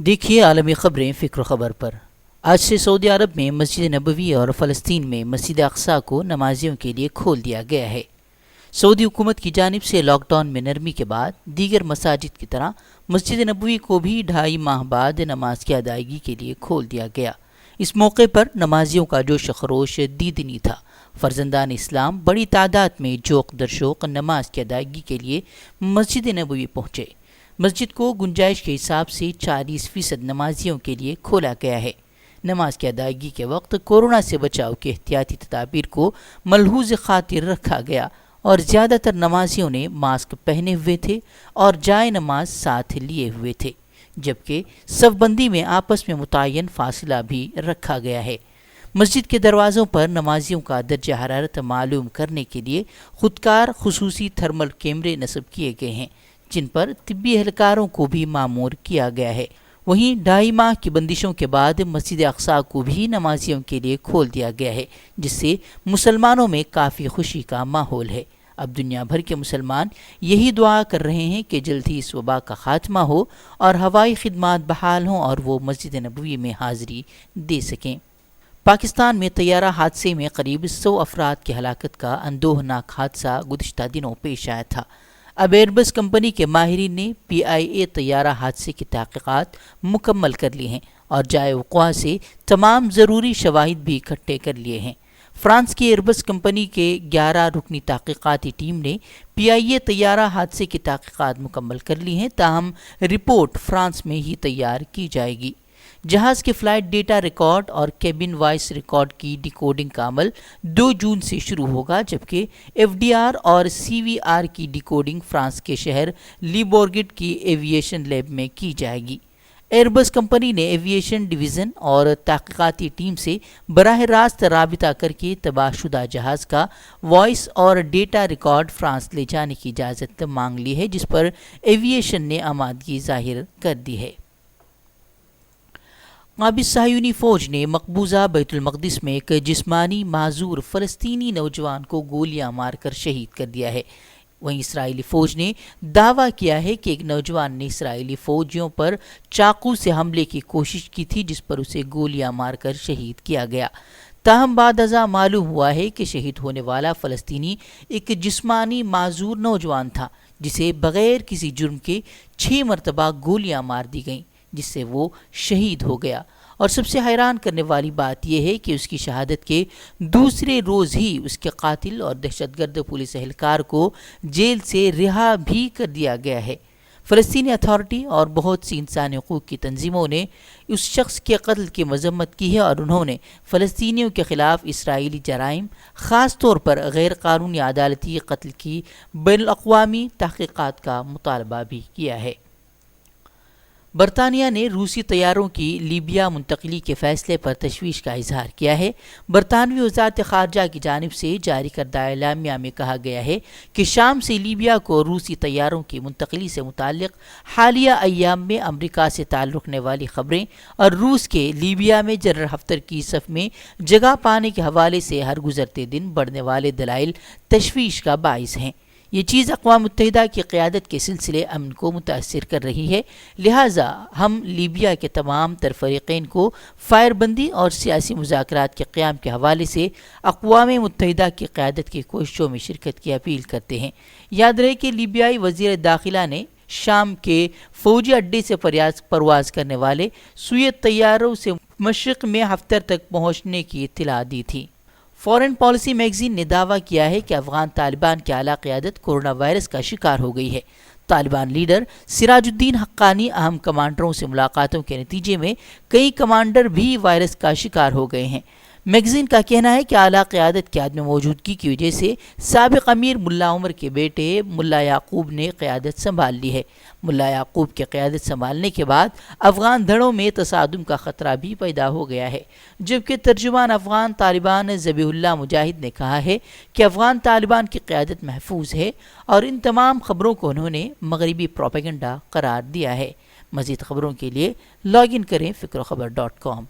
دیکھیے عالمی خبریں فکر و خبر پر۔ آج سے سعودی عرب میں مسجد نبوی اور فلسطین میں مسجد اقصیٰ کو نمازیوں کے لیے کھول دیا گیا ہے۔ سعودی حکومت کی جانب سے لاک ڈاؤن میں نرمی کے بعد دیگر مساجد کی طرح مسجد نبوی کو بھی 2.5 ماہ بعد نماز کی ادائیگی کے لیے کھول دیا گیا۔ اس موقع پر نمازیوں کا جوش و خروش دیدنی تھا۔ فرزندان اسلام بڑی تعداد میں جوق در شوق نماز کی ادائیگی کے لیے مسجد نبوی پہنچے۔ مسجد کو گنجائش کے حساب سے 40% نمازیوں کے لیے کھولا گیا ہے۔ نماز کی ادائیگی کے وقت کورونا سے بچاؤ کے احتیاطی تدابیر کو ملحوظ خاطر رکھا گیا اور زیادہ تر نمازیوں نے ماسک پہنے ہوئے تھے اور جائے نماز ساتھ لیے ہوئے تھے، جبکہ صف بندی میں آپس میں متعین فاصلہ بھی رکھا گیا ہے۔ مسجد کے دروازوں پر نمازیوں کا درجہ حرارت معلوم کرنے کے لیے خودکار خصوصی تھرمل کیمرے نصب کیے گئے ہیں، جن پر طبی اہلکاروں کو بھی مامور کیا گیا ہے۔ وہیں 2.5 ماہ کی بندشوں کے بعد مسجد اقصیٰ کو بھی نمازیوں کے لیے کھول دیا گیا ہے، جس سے مسلمانوں میں کافی خوشی کا ماحول ہے۔ اب دنیا بھر کے مسلمان یہی دعا کر رہے ہیں کہ جلد ہی اس وبا کا خاتمہ ہو اور ہوائی خدمات بحال ہوں اور وہ مسجد نبوی میں حاضری دے سکیں۔ پاکستان میں طیارہ حادثے میں قریب 100 افراد کی ہلاکت کا اندوہناک حادثہ گزشتہ دنوں پیش آیا تھا۔ اب ایئربس کمپنی کے ماہرین نے PIA طیارہ حادثے کی تحقیقات مکمل کر لی ہیں اور جائے وقوع سے تمام ضروری شواہد بھی اکٹھے کر لیے ہیں۔ فرانس کی ایئربس کمپنی کے 11 رکنی تحقیقاتی ٹیم نے PIA طیارہ حادثے کی تحقیقات مکمل کر لی ہیں، تاہم رپورٹ فرانس میں ہی تیار کی جائے گی۔ جہاز کے فلائٹ ڈیٹا ریکارڈ اور کیبن وائس ریکارڈ کی ڈیکوڈنگ کا عمل 2 جون سے شروع ہوگا، جبکہ FDR اور CVR کی ڈیکوڈنگ فرانس کے شہر لیبورگٹ کی ایوییشن لیب میں کی جائے گی۔ ایئربس کمپنی نے ایوییشن ڈویژن اور تحقیقاتی ٹیم سے براہ راست رابطہ کر کے تباہ شدہ جہاز کا وائس اور ڈیٹا ریکارڈ فرانس لے جانے کی اجازت مانگ لی ہے، جس پر ایوییشن نے آمادگی ظاہر کر دی ہے۔ قابض صہیونی فوج نے مقبوضہ بیت المقدس میں ایک جسمانی معذور فلسطینی نوجوان کو گولیاں مار کر شہید کر دیا ہے۔ وہیں اسرائیلی فوج نے دعویٰ کیا ہے کہ ایک نوجوان نے اسرائیلی فوجیوں پر چاقو سے حملے کی کوشش کی تھی، جس پر اسے گولیاں مار کر شہید کیا گیا۔ تاہم بعد ازاں معلوم ہوا ہے کہ شہید ہونے والا فلسطینی ایک جسمانی معذور نوجوان تھا، جسے بغیر کسی جرم کے 6 مرتبہ گولیاں مار دی گئیں، جس سے وہ شہید ہو گیا۔ اور سب سے حیران کرنے والی بات یہ ہے کہ اس کی شہادت کے دوسرے روز ہی اس کے قاتل اور دہشت گرد پولیس اہلکار کو جیل سے رہا بھی کر دیا گیا ہے۔ فلسطینی اتھارٹی اور بہت سی انسانی حقوق کی تنظیموں نے اس شخص کے قتل کی مذمت کی ہے اور انہوں نے فلسطینیوں کے خلاف اسرائیلی جرائم، خاص طور پر غیر قانونی عدالتی قتل کی بین الاقوامی تحقیقات کا مطالبہ بھی کیا ہے۔ برطانیہ نے روسی طیاروں کی لیبیا منتقلی کے فیصلے پر تشویش کا اظہار کیا ہے۔ برطانوی وزارت خارجہ کی جانب سے جاری کردہ اعلامیہ میں کہا گیا ہے کہ شام سے لیبیا کو روسی طیاروں کی منتقلی سے متعلق حالیہ ایام میں امریکہ سے تعلق رکھنے والی خبریں اور روس کے لیبیا میں جنرل حفتر کی صف میں جگہ پانے کے حوالے سے ہر گزرتے دن بڑھنے والے دلائل تشویش کا باعث ہیں۔ یہ چیز اقوام متحدہ کی قیادت کے سلسلے امن کو متاثر کر رہی ہے، لہٰذا ہم لیبیا کے تمام تر فریقین کو فائر بندی اور سیاسی مذاکرات کے قیام کے حوالے سے اقوام متحدہ کی قیادت کی کوششوں میں شرکت کی اپیل کرتے ہیں۔ یاد رہے کہ لیبیائی وزیر داخلہ نے شام کے فوجی اڈے سے پرواز کرنے والے سوویت طیاروں سے مشرق میں حفتر تک پہنچنے کی اطلاع دی تھی۔ فارن پالیسی میگزین نے دعویٰ کیا ہے کہ افغان طالبان کی اعلیٰ قیادت کورونا وائرس کا شکار ہو گئی ہے۔ طالبان لیڈر سراج الدین حقانی اہم کمانڈروں سے ملاقاتوں کے نتیجے میں کئی کمانڈر بھی وائرس کا شکار ہو گئے ہیں۔ میگزین کا کہنا ہے کہ اعلیٰ قیادت کی عدم موجودگی کی وجہ سے سابق امیر ملا عمر کے بیٹے ملا یعقوب نے قیادت سنبھال لی ہے۔ ملا یعقوب کی قیادت سنبھالنے کے بعد افغان دھڑوں میں تصادم کا خطرہ بھی پیدا ہو گیا ہے، جبکہ ترجمان افغان طالبان ذبیح اللہ مجاہد نے کہا ہے کہ افغان طالبان کی قیادت محفوظ ہے اور ان تمام خبروں کو انہوں نے مغربی پروپیگنڈا قرار دیا ہے۔ مزید خبروں کے لیے لاگ ان کریں فکروخبر.com۔